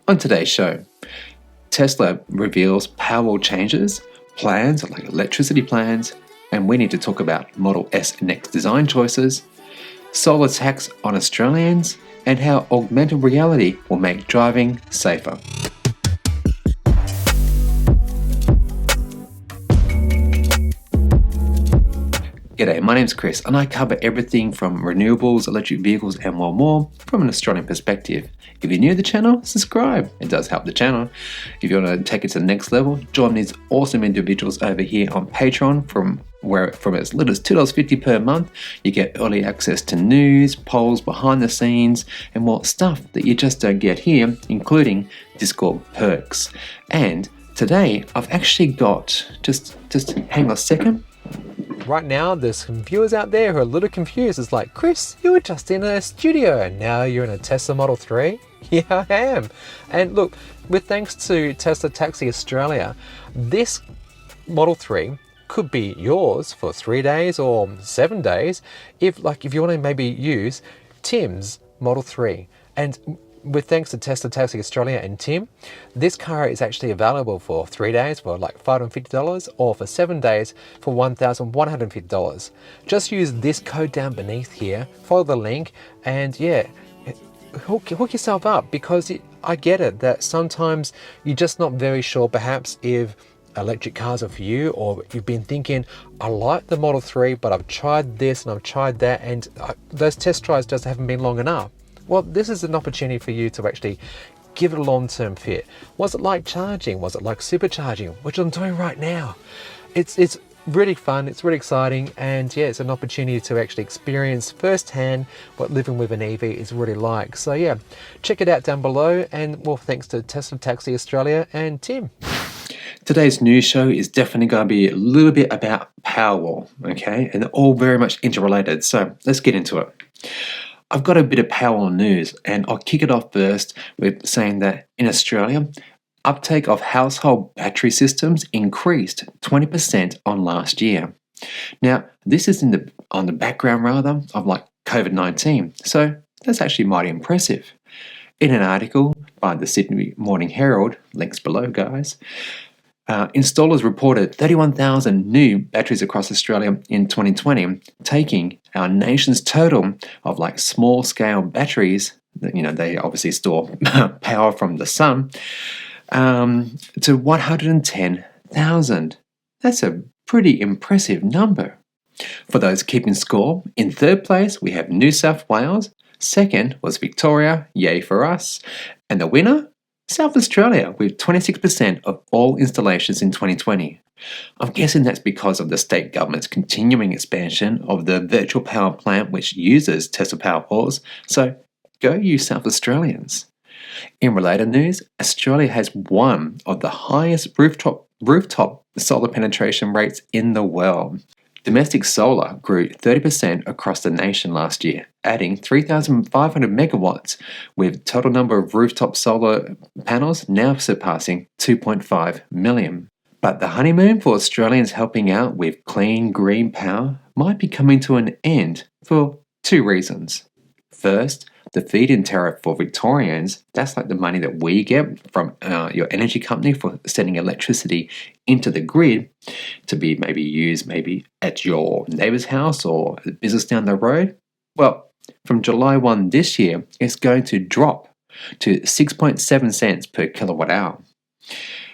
On today's show, Tesla reveals Powerwall changes, plans like electricity plans, and we need to talk about Model S next design choices, solar tax on Australians, and how augmented reality will make driving safer. G'day, my name's Chris and I cover everything from renewables, electric vehicles and more from an Australian perspective. If you're new to the channel, subscribe. It does help the channel. If you want to take it to the next level, join these awesome individuals over here on Patreon from as little as $2.50 per month. You get early access to news, polls, behind the scenes, and more stuff that you just don't get here, including Discord perks. And today I've actually got, just hang on a second. Right now, there's some viewers out there who are a little confused. It's like, Chris, you were just in a studio and now you're in a Tesla Model 3? Yeah, I am. And look, with thanks to Tesla Taxi Australia, this Model 3 could be yours for 3 days or 7 days if you want to maybe use Tim's Model 3. And with thanks to Tesla Taxi Australia and Tim, this car is actually available for 3 days for like $550 or for 7 days for $1,150. Just use this code down beneath here, follow the link, and yeah, hook yourself up, because I get it that sometimes you're just not very sure perhaps if electric cars are for you, or you've been thinking, I like the Model 3 but I've tried this and I've tried that and those test drives just haven't been long enough. Well, this is an opportunity for you to actually give it a long-term fit. Was it like charging? Was it like supercharging? Which I'm doing right now. It's really fun, it's really exciting, and yeah, it's an opportunity to actually experience firsthand what living with an EV is really like. So yeah, check it out down below, and well, thanks to Tesla Taxi Australia and Tim. Today's news show is definitely going to be a little bit about Powerwall, okay? And they're all very much interrelated, so let's get into it. I've got a bit of Powerwall news, and I'll kick it off first with saying that in Australia, uptake of household battery systems increased 20% on last year. Now, this is on the background rather of like COVID-19, so that's actually mighty impressive. In an article by the Sydney Morning Herald, links below guys, installers reported 31,000 new batteries across Australia in 2020, taking our nation's total of like small scale batteries, they obviously store power from the sun, to 110,000. That's a pretty impressive number. For those keeping score, in third place we have New South Wales, second was Victoria, yay for us, and the winner? South Australia, with 26% of all installations in 2020. I'm guessing that's because of the state government's continuing expansion of the virtual power plant which uses Tesla Powerwalls, so go you South Australians. In related news, Australia has one of the highest rooftop solar penetration rates in the world. Domestic solar grew 30% across the nation last year, adding 3,500 megawatts, with total number of rooftop solar panels now surpassing 2.5 million. But the honeymoon for Australians helping out with clean green power might be coming to an end for two reasons. First, the feed-in tariff for Victorians, that's like the money that we get from your energy company for sending electricity into the grid to be maybe used at your neighbour's house or a business down the road. Well, from July 1 this year, it's going to drop to 6.7 cents per kilowatt hour.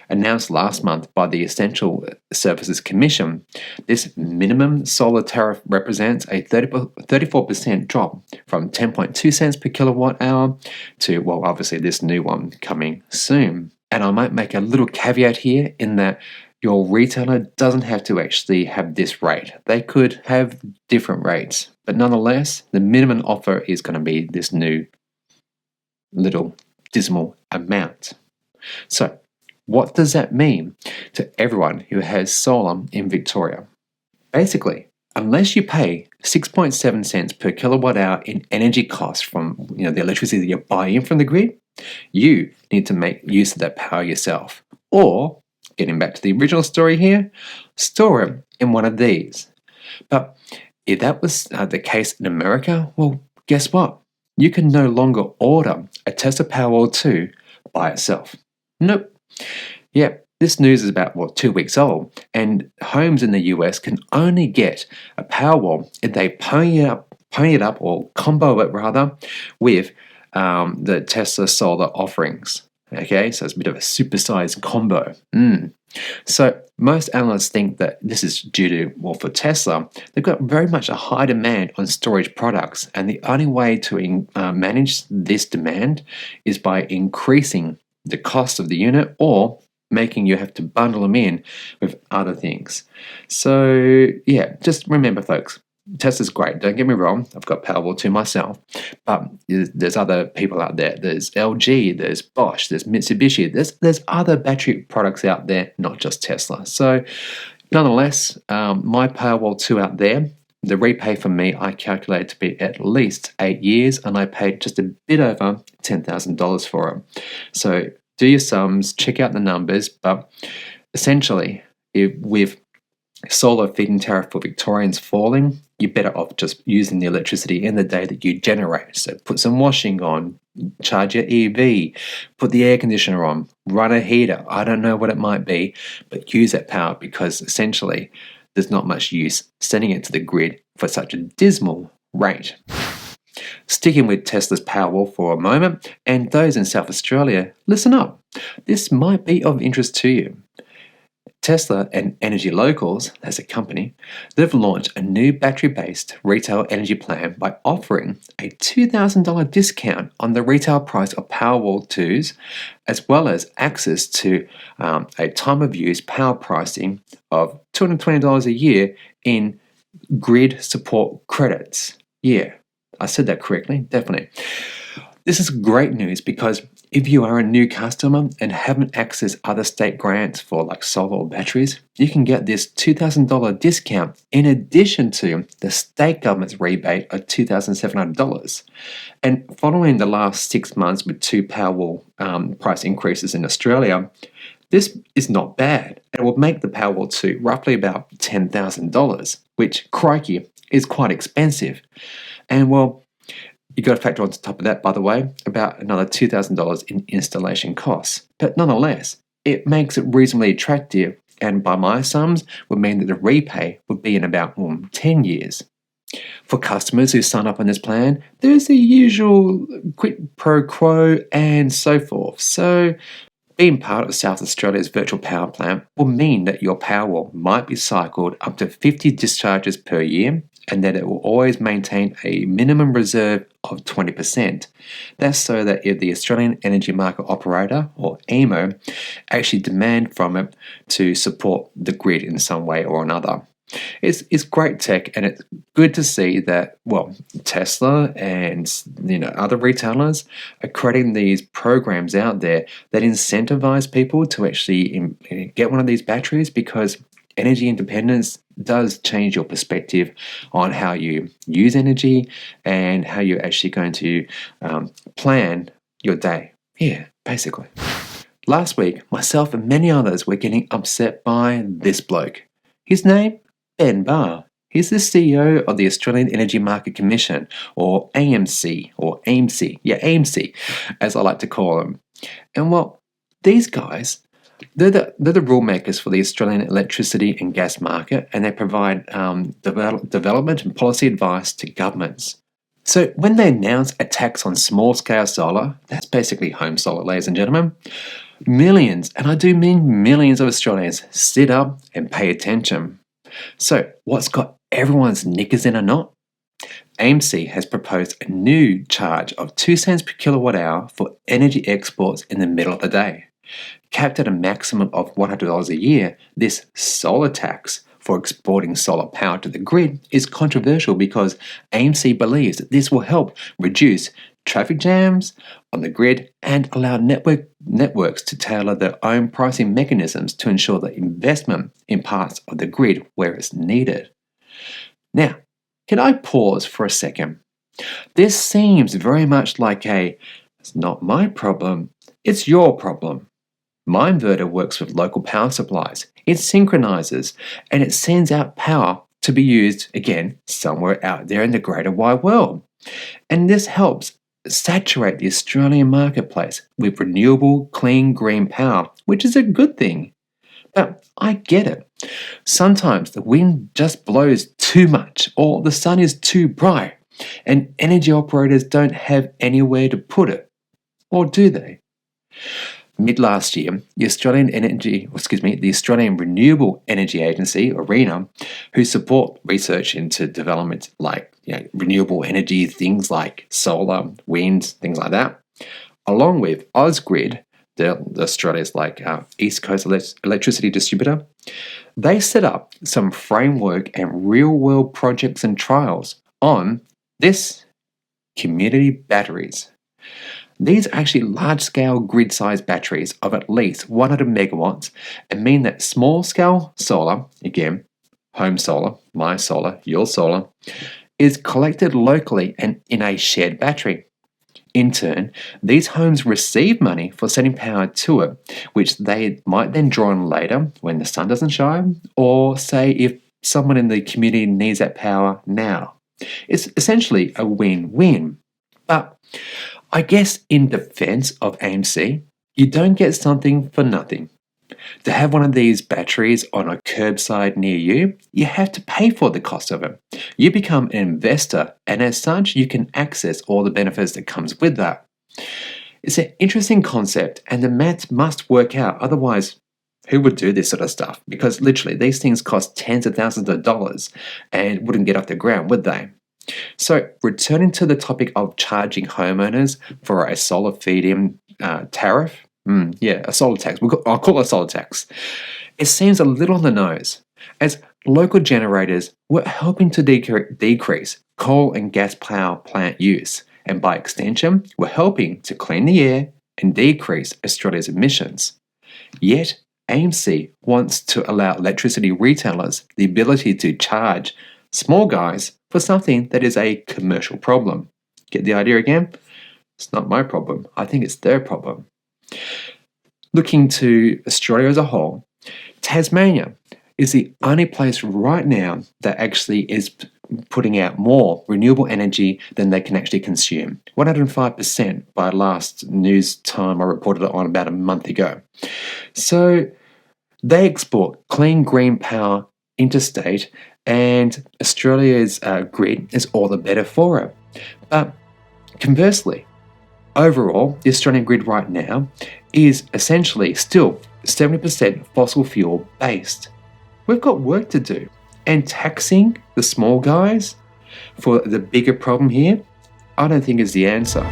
Announced last month by the Essential Services Commission, this minimum solar tariff represents a 34% drop from 10.2 cents per kilowatt hour to, well, obviously this new one coming soon. And I might make a little caveat here in that your retailer doesn't have to actually have this rate. They could have different rates, but nonetheless, the minimum offer is going to be this new little dismal amount. So, what does that mean to everyone who has solar in Victoria? Basically, unless you pay 6.7 cents per kilowatt hour in energy costs from the electricity that you buy in from the grid, you need to make use of that power yourself. Or, getting back to the original story here, store it in one of these. But if that was the case in America, well, guess what? You can no longer order a Tesla Powerwall 2 by itself. Nope. Yeah, this news is about, 2 weeks old, and homes in the US can only get a Powerwall if they pony it up or combo it rather with the Tesla solar offerings. Okay, so it's a bit of a supersized combo. So most analysts think that this is due to, for Tesla, they've got very much a high demand on storage products, and the only way to manage this demand is by increasing the cost of the unit or making you have to bundle them in with other things. So yeah, just remember, folks, Tesla's great, don't get me wrong, I've got Powerwall 2 myself, but there's other people out there. There's LG, there's Bosch, there's Mitsubishi, there's other battery products out there, not just Tesla. So nonetheless, my Powerwall 2 out there, the repay for me, I calculated to be at least 8 years, and I paid just a bit over $10,000 for it. So do your sums, check out the numbers, but essentially, with solar feed-in tariff for Victorians falling, you're better off just using the electricity in the day that you generate. So put some washing on, charge your EV, put the air conditioner on, run a heater. I don't know what it might be, but use that power, because essentially there's not much use sending it to the grid for such a dismal rate. Sticking with Tesla's Powerwall for a moment, and those in South Australia, listen up. This might be of interest to you. Tesla and Energy Locals, as a company, they've launched a new battery-based retail energy plan by offering a $2,000 discount on the retail price of Powerwall 2s, as well as access to a time-of-use power pricing of $220 a year in grid support credits. Yeah, I said that correctly, definitely. This is great news because if you are a new customer and haven't accessed other state grants for like solar or batteries, you can get this $2,000 discount in addition to the state government's rebate of $2,700. And following the last 6 months with 2 Powerwall price increases in Australia, this is not bad. It will make the Powerwall 2 roughly about $10,000, which, crikey, is quite expensive. And well, you got to factor on top of that, by the way, about another $2,000 in installation costs. But nonetheless, it makes it reasonably attractive, and by my sums, would mean that the repay would be in about 10 years. For customers who sign up on this plan, there's the usual quid pro quo and so forth. So being part of South Australia's virtual power plant will mean that your Powerwall might be cycled up to 50 discharges per year, and that it will always maintain a minimum reserve of 20%. That's so that if the Australian Energy Market Operator, or AEMO, actually demand from it to support the grid in some way or another. It's great tech, and it's good to see that, Tesla and other retailers are creating these programs out there that incentivize people to actually get one of these batteries, because energy independence does change your perspective on how you use energy and how you're actually going to plan your day. Yeah, basically. Last week, myself and many others were getting upset by this bloke. His name? Ben Barr. He's the CEO of the Australian Energy Market Commission, or AMC, or AMC. Yeah, AMC, as I like to call him. And these guys, they're the rule makers for the Australian electricity and gas market, and they provide development and policy advice to governments. So when they announce a tax on small-scale solar, that's basically home solar, ladies and gentlemen, millions, and I do mean millions of Australians, sit up and pay attention. So what's got everyone's knickers in a knot? AMC has proposed a new charge of 2 cents per kilowatt hour for energy exports in the middle of the day. Capped at a maximum of $100 a year, this solar tax for exporting solar power to the grid is controversial because AMC believes that this will help reduce traffic jams on the grid and allow networks to tailor their own pricing mechanisms to ensure the investment in parts of the grid where it's needed. Now, can I pause for a second? This seems very much like it's not my problem, it's your problem. My inverter works with local power supplies. It synchronizes and it sends out power to be used, again, somewhere out there in the greater wide world. And this helps saturate the Australian marketplace with renewable, clean, green power, which is a good thing. But I get it. Sometimes the wind just blows too much or the sun is too bright and energy operators don't have anywhere to put it. Or do they? Mid last year, the Australian Renewable Energy Agency, or RENA, who support research into development like renewable energy, things like solar, wind, things like that, along with Ausgrid, the Australia's East Coast electricity distributor, they set up some framework and real-world projects and trials on this community batteries. These are actually large-scale grid-sized batteries of at least 100 megawatts and mean that small-scale solar, again, home solar, my solar, your solar, is collected locally and in a shared battery. In turn, these homes receive money for sending power to it, which they might then draw on later when the sun doesn't shine, or say if someone in the community needs that power now. It's essentially a win-win. But I guess in defense of AMC, you don't get something for nothing. To have one of these batteries on a curbside near you, you have to pay for the cost of it. You become an investor, and as such, you can access all the benefits that comes with that. It's an interesting concept, and the maths must work out. Otherwise, who would do this sort of stuff? Because literally, these things cost tens of thousands of dollars and wouldn't get off the ground, would they? So, returning to the topic of charging homeowners for a solar feed-in tariff, a solar tax. I'll call it a solar tax. It seems a little on the nose, as local generators were helping to decrease coal and gas power plant use, and by extension, were helping to clean the air and decrease Australia's emissions. Yet, AMC wants to allow electricity retailers the ability to charge small guys for something that is a commercial problem. Get the idea again? It's not my problem. I think it's their problem. Looking to Australia as a whole, Tasmania is the only place right now that actually is putting out more renewable energy than they can actually consume. 105% by last news time I reported it on about a month ago. So they export clean green power interstate, and Australia's grid is all the better for it. But conversely, overall, the Australian grid right now is essentially still 70% fossil fuel based. We've got work to do, and taxing the small guys for the bigger problem here, I don't think is the answer.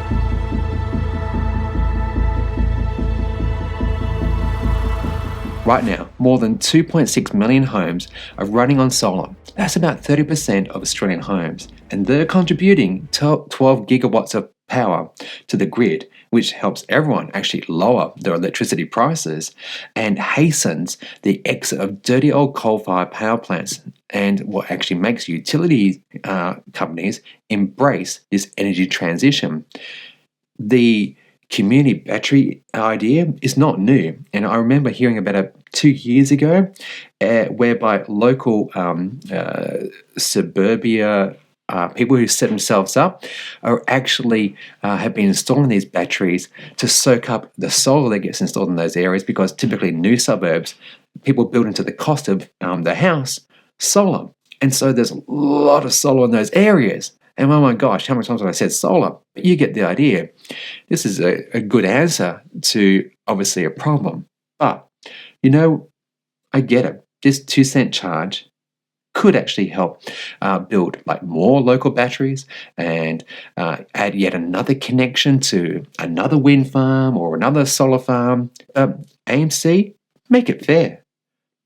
Right now, more than 2.6 million homes are running on solar. That's about 30% of Australian homes, and they're contributing 12 gigawatts of power to the grid, which helps everyone actually lower their electricity prices and hastens the exit of dirty old coal-fired power plants, and what actually makes utility companies embrace this energy transition. The community battery idea is not new, and I remember hearing about it 2 years ago, whereby local suburbia people who set themselves up are actually have been installing these batteries to soak up the solar that gets installed in those areas, because typically new suburbs, people build into the cost of the house solar, and so there's a lot of solar in those areas. And oh my gosh, how many times have I said solar? But you get the idea. This is a good answer to obviously a problem. But, I get it. This 2-cent charge could actually help build more local batteries and add yet another connection to another wind farm or another solar farm. AMC, make it fair.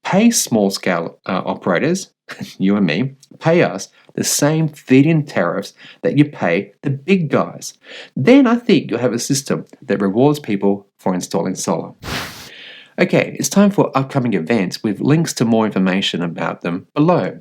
Pay small-scale operators, you and me, pay us the same feed-in tariffs that you pay the big guys. Then I think you'll have a system that rewards people for installing solar. Okay, it's time for upcoming events with links to more information about them below.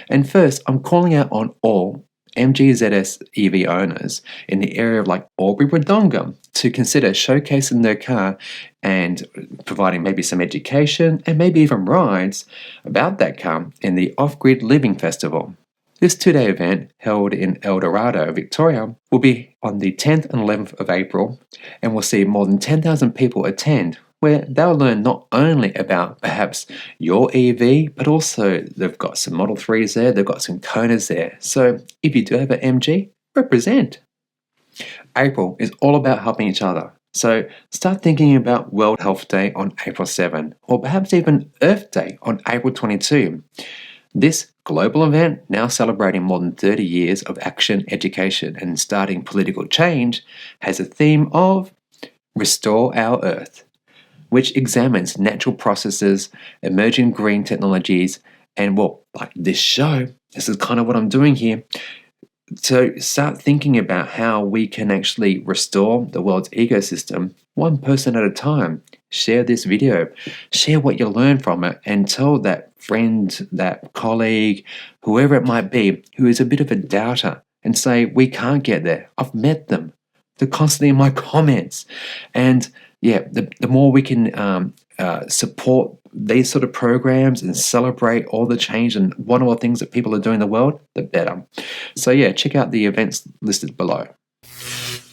And first, I'm calling out on all MGZS EV owners in the area of Albury-Wodonga to consider showcasing their car and providing maybe some education and maybe even rides about that car in the Off-Grid Living Festival. This 2-day event, held in El Dorado, Victoria, will be on the 10th and 11th of April and will see more than 10,000 people attend, where they'll learn not only about perhaps your EV, but also they've got some Model 3s there, they've got some Konas there. So if you do have an MG, represent. April is all about helping each other. So start thinking about World Health Day on April 7, or perhaps even Earth Day on April 22. This global event, now celebrating more than 30 years of action, education, and starting political change, has a theme of Restore Our Earth, which examines natural processes, emerging green technologies, and well, like this show, this is kind of what I'm doing here. So start thinking about how we can actually restore the world's ecosystem one person at a time. Share this video, share what you learn from it, and tell that friend, that colleague, whoever it might be, who is a bit of a doubter, and say, we can't get there. I've met them. They're constantly in my comments. And yeah, the more we can support these sort of programs and celebrate all the change and wonderful things that people are doing in the world, the better. So yeah, check out the events listed below.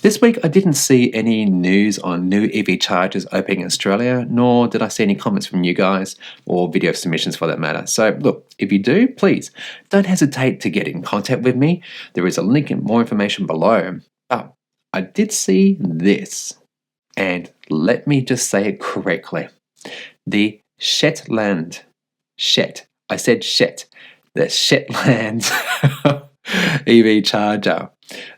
This week, I didn't see any news on new EV chargers opening in Australia, nor did I see any comments from you guys or video submissions for that matter. So look, if you do, please don't hesitate to get in contact with me. There is a link and more information below. But I did see this, and let me just say it correctly. The Shetland, I said Shet, the Shetland EV charger.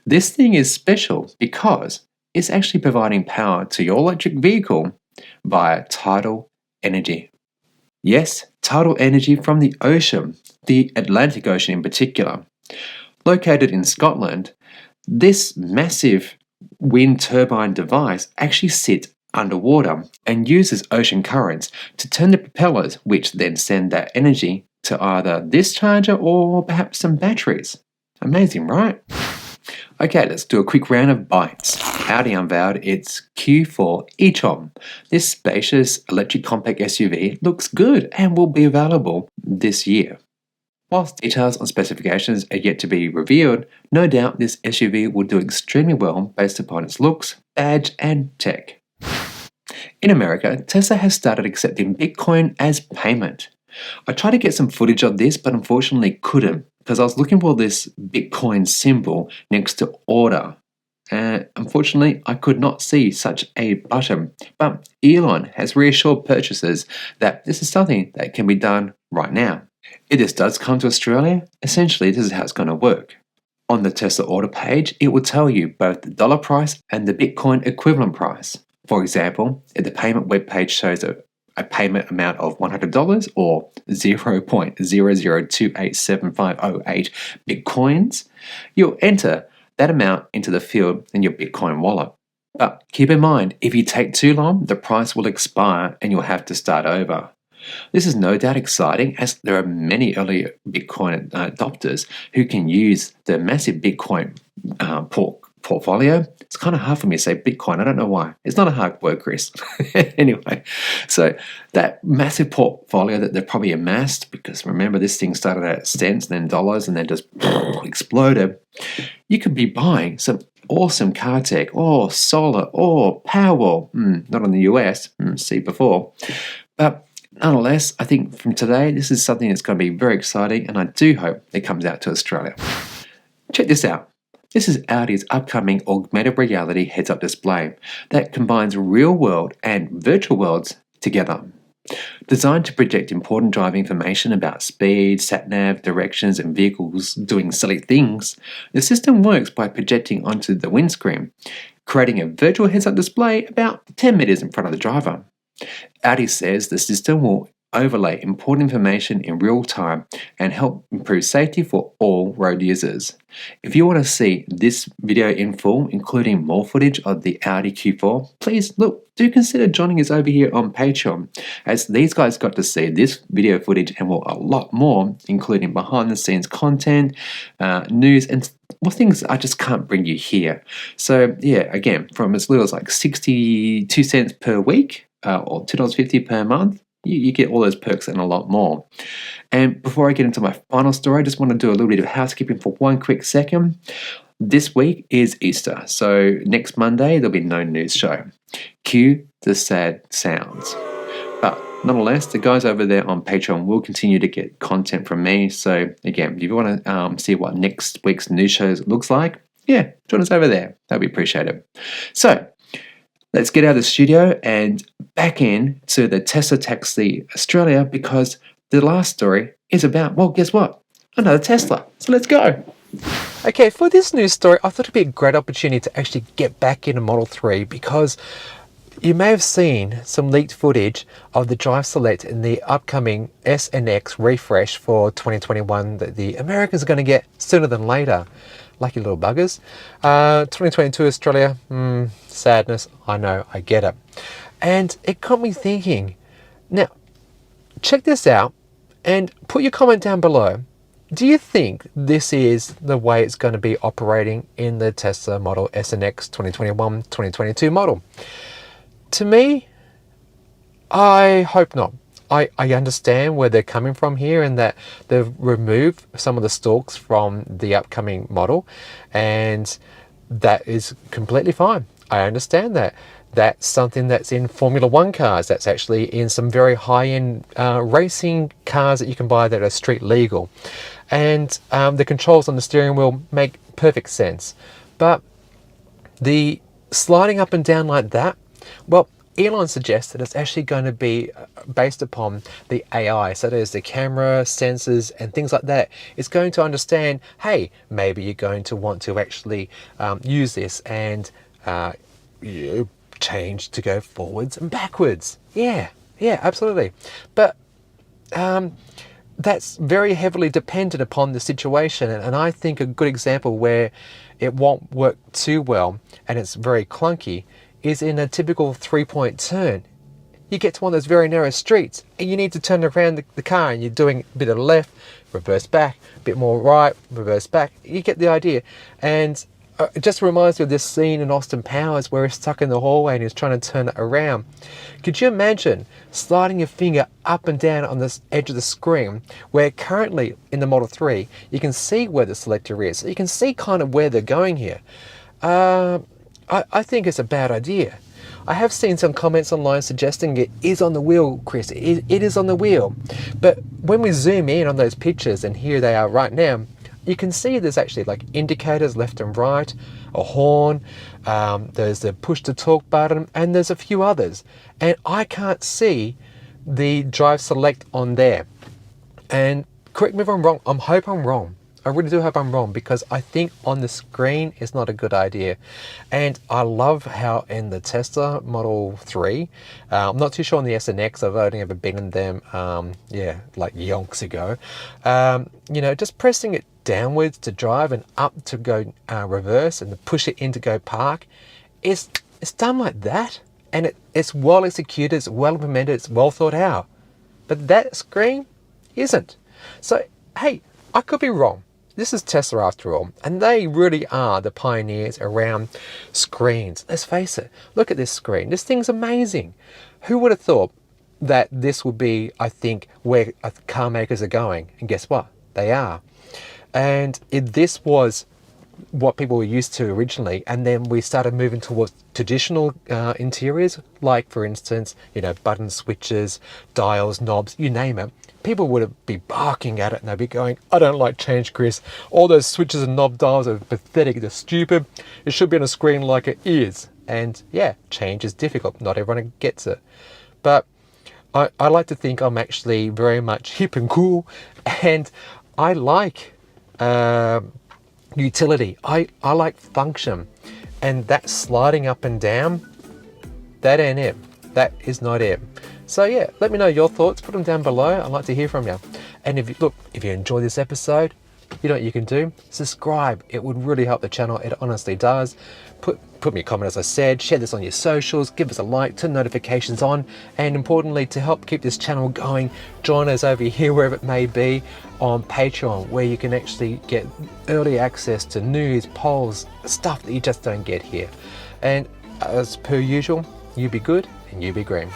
This thing is special because it's actually providing power to your electric vehicle via tidal energy. Yes, tidal energy from the ocean, the Atlantic Ocean in particular. Located in Scotland, this massive wind turbine device actually sits underwater and uses ocean currents to turn the propellers, which then send that energy to either this charger or perhaps some batteries. Amazing, right? Okay, let's do a quick round of bites. Audi unveiled its Q4 e-tron. This spacious electric compact SUV looks good and will be available this year. Whilst details on specifications are yet to be revealed, no doubt this SUV will do extremely well based upon its looks, badge, and tech. In America, Tesla has started accepting Bitcoin as payment. I tried to get some footage of this, but unfortunately couldn't because I was looking for this Bitcoin symbol next to order. Unfortunately, I could not see such a button, but Elon has reassured purchasers that this is something that can be done right now. If this does come to Australia, essentially this is how it's going to work. On the Tesla order page, it will tell you both the dollar price and the Bitcoin equivalent price. For example, if the payment web page shows a payment amount of $100 or 0.00287508 Bitcoins, you'll enter that amount into the field in your Bitcoin wallet. But keep in mind, if you take too long, the price will expire and you'll have to start over. This is no doubt exciting as there are many early Bitcoin adopters who can use the massive Bitcoin portfolio. It's kind of hard for me to say Bitcoin. I don't know why. It's not a hard word, Chris. Anyway, so that massive portfolio that they've probably amassed, because remember this thing started at cents, then dollars, and then just exploded. You could be buying some awesome car tech, or solar, or Powerwall. Not in the US, see before. But nonetheless, I think from today, this is something that's going to be very exciting, and I do hope it comes out to Australia. Check this out. This is Audi's upcoming augmented reality heads-up display that combines real world and virtual worlds together. Designed to project important driving information about speed, sat-nav, directions, and vehicles doing silly things, the system works by projecting onto the windscreen, creating a virtual heads-up display about 10 meters in front of the driver. Audi says the system will overlay important information in real time and help improve safety for all road users. If you want to see this video in full, including more footage of the Audi Q4, please do consider joining us over here on Patreon, as these guys got to see this video footage and a lot more, including behind the scenes content, news, and things I just can't bring you here. So yeah, again, from as little as like 62 cents per week or $2.50 per month, You get all those perks and a lot more. And before I get into my final story, I just want to do a little bit of housekeeping for one quick second. This week is Easter, so next Monday there'll be no news show. Cue the sad sounds. But nonetheless, the guys over there on Patreon will continue to get content from me. So again, if you want to see what next week's news show looks like, yeah, join us over there. That'd be appreciated. So let's get out of the studio and back in to the Tesla Taxi Australia, because the last story is about, well, guess what? Another Tesla. So let's go. Okay, for this news story, I thought it'd be a great opportunity to actually get back into Model 3, because you may have seen some leaked footage of the Drive Select in the upcoming S and X refresh for 2021 that the Americans are going to get sooner than later. Lucky little buggers. 2022 Australia, sadness, I know, I get it. And it got me thinking. Now, check this out and put your comment down below. Do you think this is the way it's going to be operating in the Tesla Model S and X 2021-2022 model? To me, I hope not. I understand where they're coming from here, and that they've removed some of the stalks from the upcoming model, and that is completely fine. I understand that. That's something that's in Formula One cars. That's actually in some very high-end racing cars that you can buy that are street legal. And the controls on the steering wheel make perfect sense. But the sliding up and down like that, well, Elon suggests that it's actually going to be based upon the AI. So there's the camera, sensors, and things like that. It's going to understand, hey, maybe you're going to want to actually use this and change to go forwards and backwards. Yeah, absolutely. But that's very heavily dependent upon the situation. And I think a good example where it won't work too well and it's very clunky is in a typical 3-point turn. You get to one of those very narrow streets and you need to turn around the car, and you're doing a bit of left, reverse back, a bit more right, reverse back. You get the idea. And it just reminds me of this scene in Austin Powers where he's stuck in the hallway and he's trying to turn it around. Could you imagine sliding your finger up and down on this edge of the screen, where currently in the Model 3 you can see where the selector is, so you can see kind of where they're going here. I think it's a bad idea. I have seen some comments online suggesting it is on the wheel, Chris. It is on the wheel. But when we zoom in on those pictures, and here they are right now, you can see there's actually like indicators left and right, a horn, there's the push to talk button, and there's a few others. And I can't see the Drive Select on there. And correct me if I'm wrong, I hope I'm wrong. I really do hope I'm wrong, because I think on the screen is not a good idea. And I love how in the Tesla Model 3, I'm not too sure on the S and X, I've only ever been in them, like yonks ago. Just pressing it downwards to drive and up to go reverse, and to push it in to go park, it's done like that. And it's well executed, it's well implemented, it's well thought out. But that screen isn't. So, hey, I could be wrong. This is Tesla after all, and they really are the pioneers around screens. Let's face it, look at this screen. This thing's amazing. Who would have thought that this would be, I think, where car makers are going? And guess what? They are. And this was what people were used to originally, and then we started moving towards traditional interiors, like for instance, button switches, dials, knobs, you name it. People would be barking at it and they'd be going, I don't like change, Chris. All those switches and knob dials are pathetic, they're stupid. It should be on a screen like it is. And yeah, change is difficult. Not everyone gets it. But I like to think I'm actually very much hip and cool, and I like utility. I like function. And that sliding up and down, that ain't it. That is not it. So yeah, let me know your thoughts. Put them down below. I'd like to hear from you. And if you enjoy this episode, you know what you can do? Subscribe. It would really help the channel. It honestly does. Put me a comment, as I said. Share this on your socials. Give us a like. Turn notifications on. And importantly, to help keep this channel going, join us over here, wherever it may be, on Patreon, where you can actually get early access to news, polls, stuff that you just don't get here. And as per usual, you be good and you be green.